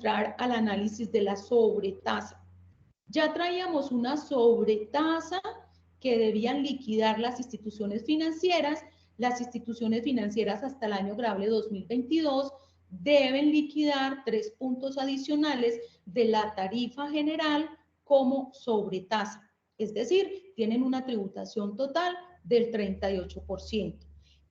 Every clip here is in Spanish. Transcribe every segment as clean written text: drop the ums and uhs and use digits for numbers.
entrar al análisis de la sobretasa. Ya traíamos una sobretasa que debían liquidar las instituciones financieras. Las instituciones financieras hasta el año grave 2022 deben liquidar 3 puntos adicionales de la tarifa general como sobretasa. Es decir, tienen una tributación total del 38%.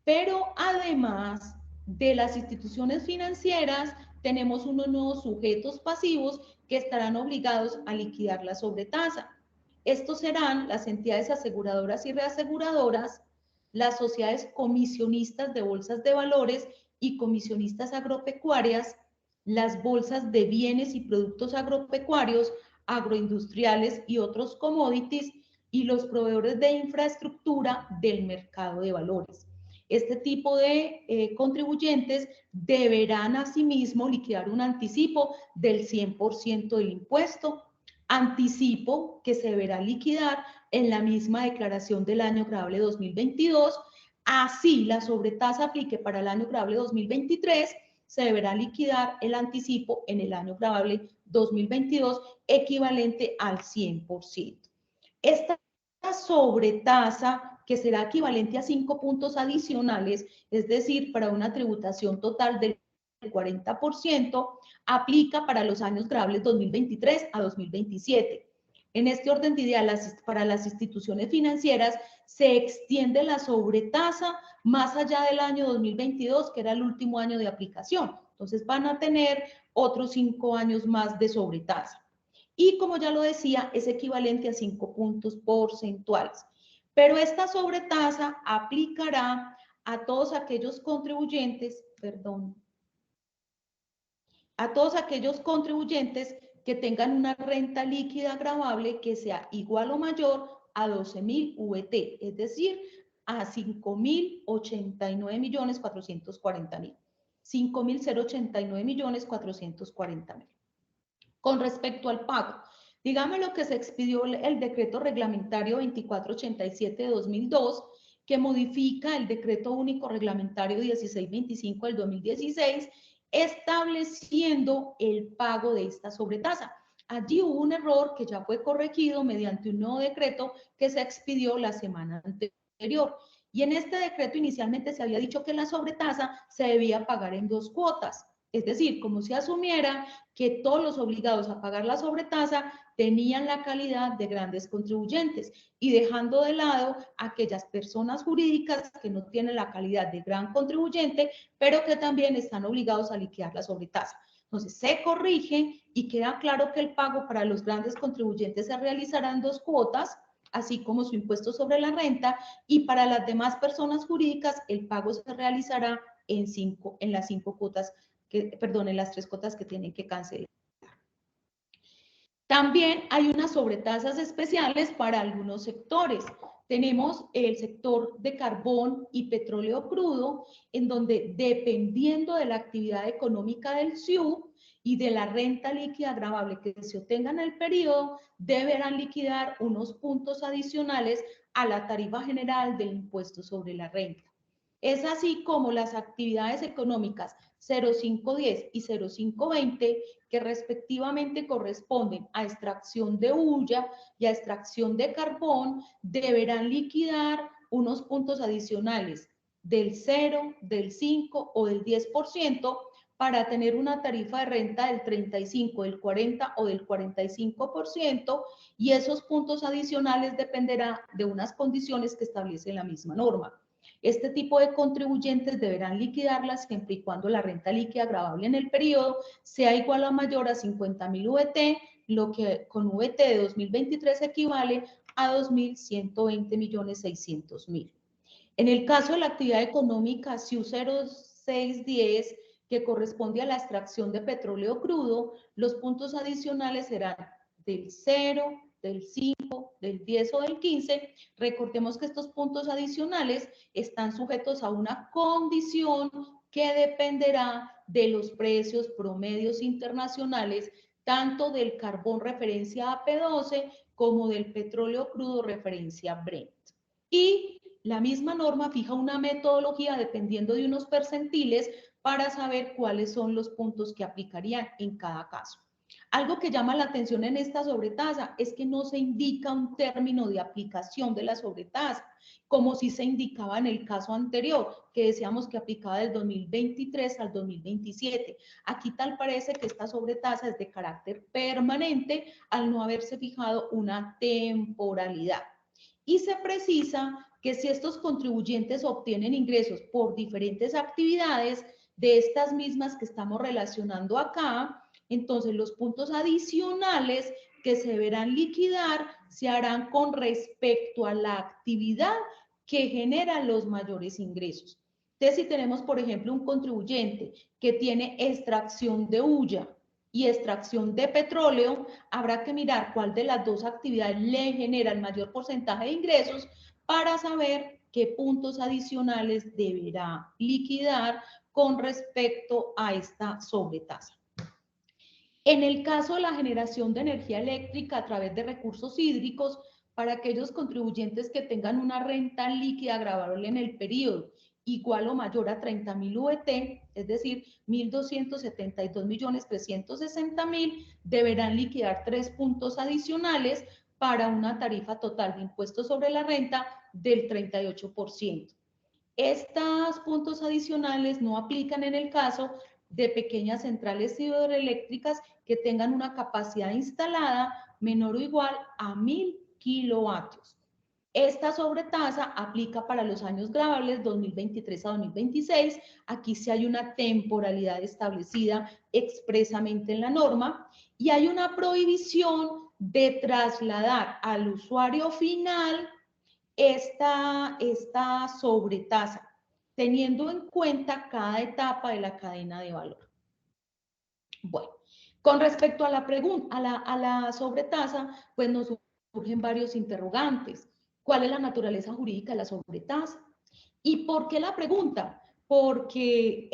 Pero además de las instituciones financieras, tenemos unos nuevos sujetos pasivos que estarán obligados a liquidar la sobretasa. Estos serán las entidades aseguradoras y reaseguradoras, las sociedades comisionistas de bolsas de valores y comisionistas agropecuarias, las bolsas de bienes y productos agropecuarios, agroindustriales y otros commodities, y los proveedores de infraestructura del mercado de valores. Este tipo de contribuyentes deberán asimismo liquidar un anticipo del 100% del impuesto, anticipo que se deberá liquidar en la misma declaración del año grave 2022. Así la sobretasa aplique para el año grave 2023, se deberá liquidar el anticipo en el año grave 2022 equivalente al 100%. Esta sobretasa, que será equivalente a 5 puntos adicionales, es decir, para una tributación total del 40%, aplica para los años graves 2023 a 2027. En este orden de ideas, para las instituciones financieras se extiende la sobretasa más allá del año 2022, que era el último año de aplicación. Entonces van a tener otros 5 años más de sobretasa. Y como ya lo decía, es equivalente a 5 puntos porcentuales. Pero esta sobretasa aplicará a todos aquellos contribuyentes, a todos aquellos contribuyentes que tengan una renta líquida gravable que sea igual o mayor a 12.000 VT, es decir, a 5.089.440.000. 5.089.440.000. Con respecto al pago, digamos lo que se expidió el decreto reglamentario 2487 de 2002, que modifica el decreto único reglamentario 1625 del 2016, estableciendo el pago de esta sobretasa. Allí hubo un error que ya fue corregido mediante un nuevo decreto que se expidió la semana anterior. Y en este decreto inicialmente se había dicho que la sobretasa se debía pagar en 2 cuotas. Es decir, como se asumiera que todos los obligados a pagar la sobretasa tenían la calidad de grandes contribuyentes y dejando de lado aquellas personas jurídicas que no tienen la calidad de gran contribuyente, pero que también están obligados a liquidar la sobretasa. Entonces, se corrige y queda claro que el pago para los grandes contribuyentes se realizará en 2 cuotas, así como su impuesto sobre la renta, y para las demás personas jurídicas el pago se realizará en las 5 cuotas en las 3 cuotas que tienen que cancelar. También hay unas sobretasas especiales para algunos sectores. Tenemos el sector de carbón y petróleo crudo, en donde dependiendo de la actividad económica del SIU y de la renta líquida gravable que se obtenga en el periodo, deberán liquidar unos puntos adicionales a la tarifa general del impuesto sobre la renta. Es así como las actividades económicas 0510 y 0520, que respectivamente corresponden a extracción de hulla y a extracción de carbón, deberán liquidar unos puntos adicionales del 0, del 5 o del 10% para tener una tarifa de renta del 35, del 40 o del 45%, y esos puntos adicionales dependerá de unas condiciones que establece la misma norma. Este tipo de contribuyentes deberán liquidarlas siempre y cuando la renta líquida gravable en el periodo sea igual o mayor a 50.000 VT, lo que con VT de 2023 equivale a 2.120.600.000. En el caso de la actividad económica SIU 0610, que corresponde a la extracción de petróleo crudo, los puntos adicionales serán del 0, del 5, del 10 o del 15. Recordemos que estos puntos adicionales están sujetos a una condición que dependerá de los precios promedios internacionales, tanto del carbón referencia AP12 como del petróleo crudo referencia Brent. Y la misma norma fija una metodología dependiendo de unos percentiles para saber cuáles son los puntos que aplicarían en cada caso. Algo que llama la atención en esta sobretasa es que no se indica un término de aplicación de la sobretasa, como si se indicaba en el caso anterior, que decíamos que aplicaba del 2023 al 2027. Aquí tal parece que esta sobretasa es de carácter permanente al no haberse fijado una temporalidad. Y se precisa que si estos contribuyentes obtienen ingresos por diferentes actividades de estas mismas que estamos relacionando acá, entonces los puntos adicionales que se deberán liquidar se harán con respecto a la actividad que genera los mayores ingresos. Entonces, si tenemos, por ejemplo, un contribuyente que tiene extracción de hulla y extracción de petróleo, habrá que mirar cuál de las dos actividades le genera el mayor porcentaje de ingresos para saber qué puntos adicionales deberá liquidar con respecto a esta sobretasa. En el caso de la generación de energía eléctrica a través de recursos hídricos, para aquellos contribuyentes que tengan una renta líquida gravable en el periodo igual o mayor a 30.000 VT, es decir, 1.272.360.000, deberán liquidar 3 puntos adicionales para una tarifa total de impuestos sobre la renta del 38%. Estos puntos adicionales no aplican en el caso de pequeñas centrales hidroeléctricas que tengan una capacidad instalada menor o igual a 1.000 kilovatios. Esta sobretasa aplica para los años gravables 2023 a 2026. Aquí sí hay una temporalidad establecida expresamente en la norma y hay una prohibición de trasladar al usuario final esta sobretasa, teniendo en cuenta cada etapa de la cadena de valor. Bueno, con respecto a la sobretasa, pues nos surgen varios interrogantes. ¿Cuál es la naturaleza jurídica de la sobretasa? ¿Y por qué la pregunta? Porque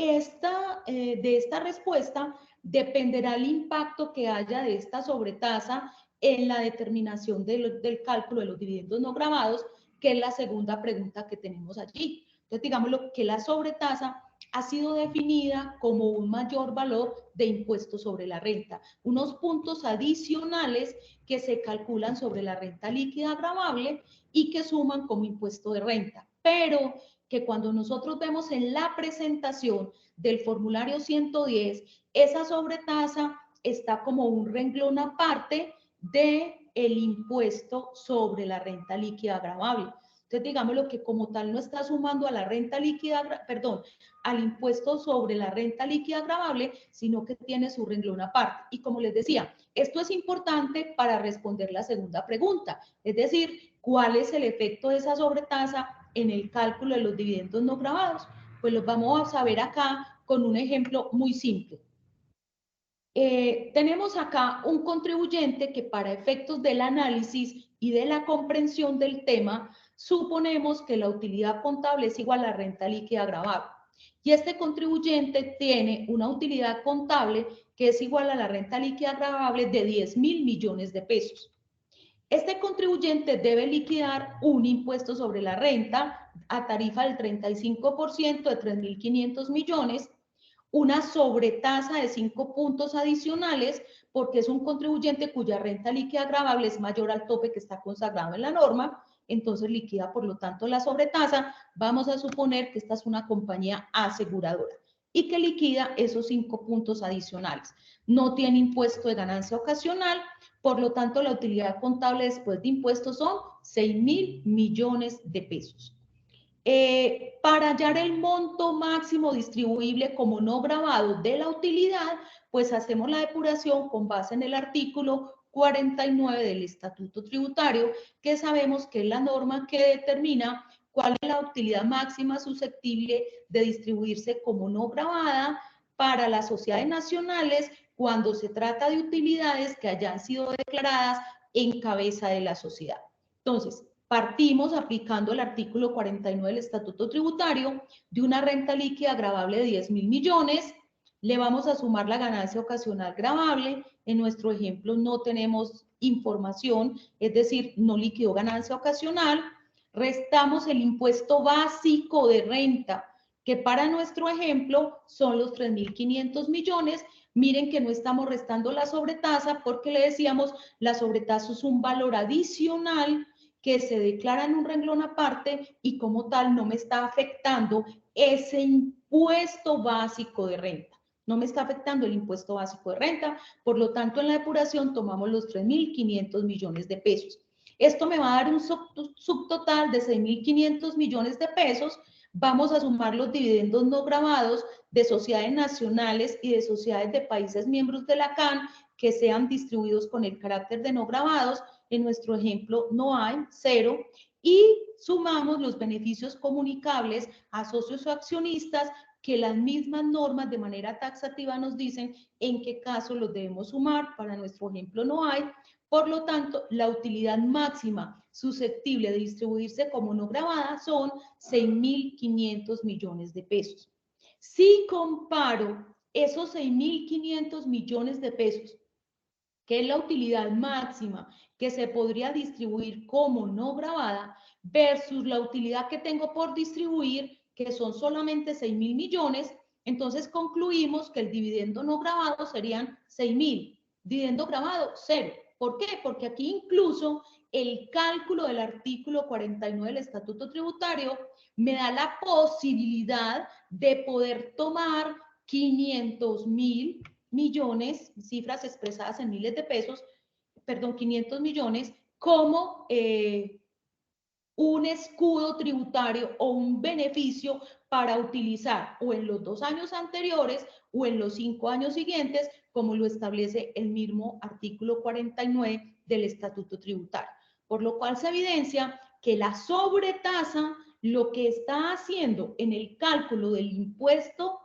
de esta respuesta dependerá el impacto que haya de esta sobretasa en la determinación del cálculo de los dividendos no gravados, que es la segunda pregunta que tenemos allí. Entonces, digámoslo que la sobretasa ha sido definida como un mayor valor de impuesto sobre la renta, unos puntos adicionales que se calculan sobre la renta líquida gravable y que suman como impuesto de renta, pero que cuando nosotros vemos en la presentación del formulario 110, esa sobretasa está como un renglón aparte del impuesto sobre la renta líquida gravable. Entonces, digámoslo que como tal no está sumando a la renta líquida, perdón, al impuesto sobre la renta líquida gravable, sino que tiene su renglón aparte. Y como les decía, esto es importante para responder la segunda pregunta, es decir, ¿cuál es el efecto de esa sobretasa en el cálculo de los dividendos no gravados? Pues los vamos a ver acá con un ejemplo muy simple. Tenemos acá un contribuyente que para efectos del análisis y de la comprensión del tema, suponemos que la utilidad contable es igual a la renta líquida gravable. Y este contribuyente tiene una utilidad contable que es igual a la renta líquida gravable de 10.000 millones de pesos. Este contribuyente debe liquidar un impuesto sobre la renta a tarifa del 35% de 3.500 millones, una sobretasa de 5 puntos adicionales porque es un contribuyente cuya renta líquida gravable es mayor al tope que está consagrado en la norma, entonces liquida por lo tanto la sobretasa. Vamos a suponer que esta es una compañía aseguradora y que liquida esos 5 puntos adicionales. No tiene impuesto de ganancia ocasional, por lo tanto la utilidad contable después de impuestos son 6.000 millones de pesos. Para hallar el monto máximo distribuible como no gravado de la utilidad, pues hacemos la depuración con base en el artículo 49 del Estatuto Tributario, que sabemos que es la norma que determina cuál es la utilidad máxima susceptible de distribuirse como no gravada para las sociedades nacionales cuando se trata de utilidades que hayan sido declaradas en cabeza de la sociedad. Entonces, partimos aplicando el artículo 49 del Estatuto Tributario de una renta líquida gravable de 10.000 millones, le vamos a sumar la ganancia ocasional gravable. En nuestro ejemplo no tenemos información, es decir, no liquidó ganancia ocasional. Restamos el impuesto básico de renta, que para nuestro ejemplo son los 3.500 millones. Miren que no estamos restando la sobretasa porque le decíamos la sobretasa es un valor adicional que se declara en un renglón aparte y como tal no me está afectando ese impuesto básico de renta. No me está afectando el impuesto básico de renta, por lo tanto en la depuración tomamos los 3.500 millones de pesos. Esto me va a dar un subtotal de 6.500 millones de pesos. Vamos a sumar los dividendos no grabados de sociedades nacionales y de sociedades de países miembros de la CAN que sean distribuidos con el carácter de no grabados. En nuestro ejemplo no hay, 0. Y sumamos los beneficios comunicables a socios o accionistas que las mismas normas de manera taxativa nos dicen en qué caso los debemos sumar. Para nuestro ejemplo no hay. Por lo tanto, la utilidad máxima susceptible de distribuirse como no grabada son 6.500 millones de pesos. Si comparo esos 6.500 millones de pesos, que es la utilidad máxima que se podría distribuir como no grabada, versus la utilidad que tengo por distribuir, que son solamente 6.000 millones, entonces concluimos que el dividendo no grabado serían 6.000, dividendo grabado 0. ¿Por qué? Porque aquí incluso el cálculo del artículo 49 del Estatuto Tributario me da la posibilidad de poder tomar 500.000 millones, cifras expresadas en miles de pesos, perdón, 500 millones, como un escudo tributario o un beneficio para utilizar o en los 2 años anteriores o en los 5 años siguientes, como lo establece el mismo artículo 49 del Estatuto Tributario. Por lo cual se evidencia que la sobretasa lo que está haciendo en el cálculo del impuesto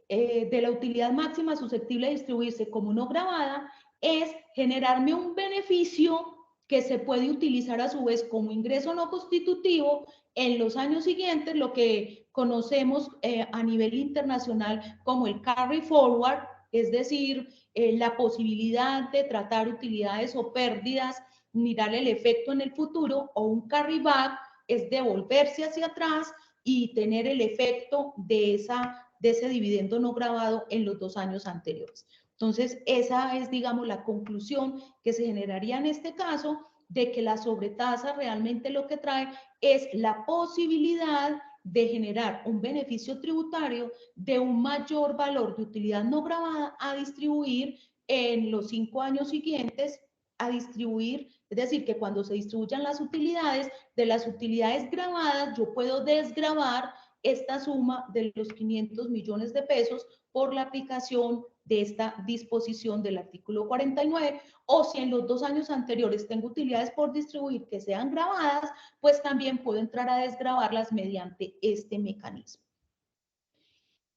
de la utilidad máxima susceptible de distribuirse como no grabada es generarme un beneficio que se puede utilizar a su vez como ingreso no constitutivo en los años siguientes, lo que conocemos a nivel internacional como el carry forward, es decir, la posibilidad de tratar utilidades o pérdidas, mirar el efecto en el futuro, o un carry back es devolverse hacia atrás y tener el efecto de ese dividendo no grabado en los 2 años anteriores. Entonces, esa es, digamos, la conclusión que se generaría en este caso, de que la sobretasa realmente lo que trae es la posibilidad de generar un beneficio tributario de un mayor valor de utilidad no grabada a distribuir en los 5 años siguientes, a distribuir, es decir, que cuando se distribuyan las utilidades, de las utilidades grabadas, yo puedo desgravar esta suma de los 500 millones de pesos por la aplicación de esta disposición del artículo 49, o si en los 2 años anteriores tengo utilidades por distribuir que sean grabadas, pues también puedo entrar a desgravarlas mediante este mecanismo.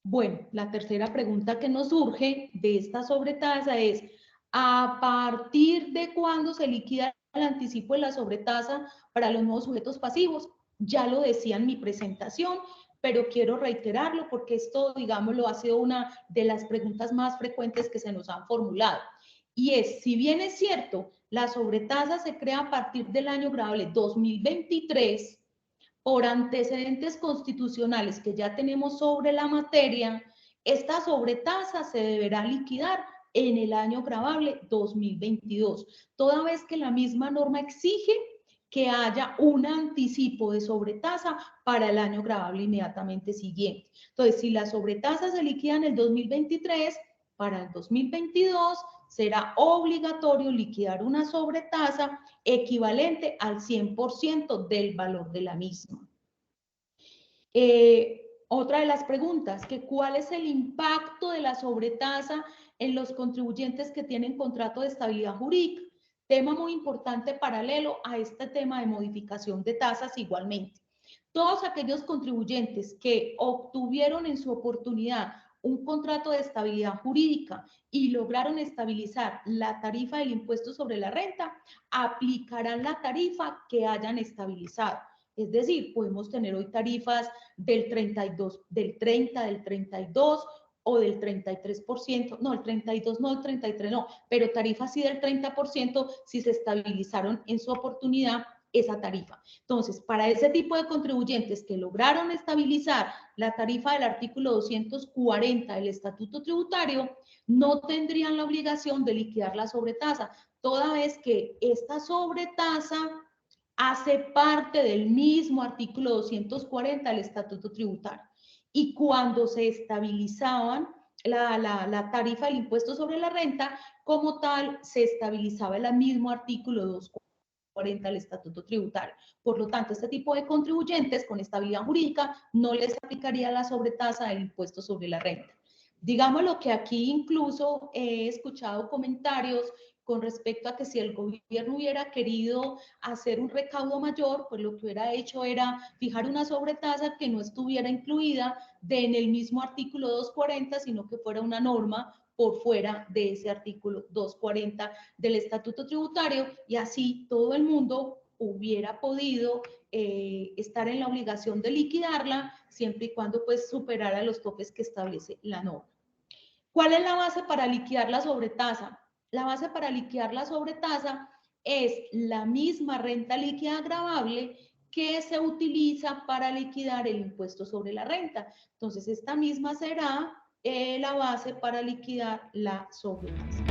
Bueno, la tercera pregunta que nos surge de esta sobretasa es, ¿a partir de cuándo se liquida el anticipo de la sobretasa para los nuevos sujetos pasivos? Ya lo decía en mi presentación, pero quiero reiterarlo porque esto, digámoslo, ha sido una de las preguntas más frecuentes que se nos han formulado. Y es, si bien es cierto, la sobretasa se crea a partir del año grabable 2023, por antecedentes constitucionales que ya tenemos sobre la materia, esta sobretasa se deberá liquidar en el año gravable 2022, toda vez que la misma norma exige que haya un anticipo de sobretasa para el año gravable inmediatamente siguiente. Entonces, si la sobretasa se liquida en el 2023, para el 2022 será obligatorio liquidar una sobretasa equivalente al 100% del valor de la misma. Otra de las preguntas, que ¿cuál es el impacto de la sobretasa en los contribuyentes que tienen contrato de estabilidad jurídica? Tema muy importante paralelo a este tema de modificación de tasas igualmente. Todos aquellos contribuyentes que obtuvieron en su oportunidad un contrato de estabilidad jurídica y lograron estabilizar la tarifa del impuesto sobre la renta, aplicarán la tarifa que hayan estabilizado. Es decir, podemos tener hoy tarifas del 32, del 30, del 32 o del 33%, no, el 32 no, el 33 no, pero tarifas sí del 30% si se estabilizaron en su oportunidad esa tarifa. Entonces, para ese tipo de contribuyentes que lograron estabilizar la tarifa del artículo 240 del Estatuto Tributario, no tendrían la obligación de liquidar la sobretasa, toda vez que esta sobretasa hace parte del mismo artículo 240 del Estatuto Tributario. Y cuando se estabilizaban la tarifa del impuesto sobre la renta, como tal, se estabilizaba el mismo artículo 240 del Estatuto Tributario. Por lo tanto, este tipo de contribuyentes con estabilidad jurídica no les aplicaría la sobretasa del impuesto sobre la renta. Digámoslo que aquí incluso he escuchado comentarios con respecto a que si el gobierno hubiera querido hacer un recaudo mayor, pues lo que hubiera hecho era fijar una sobretasa que no estuviera incluida en el mismo artículo 240, sino que fuera una norma por fuera de ese artículo 240 del Estatuto Tributario, y así todo el mundo hubiera podido estar en la obligación de liquidarla siempre y cuando pues superara los topes que establece la norma. ¿Cuál es la base para liquidar la sobretasa? La base para liquidar la sobretasa es la misma renta líquida agravable que se utiliza para liquidar el impuesto sobre la renta. Entonces, esta misma será la base para liquidar la sobretasa.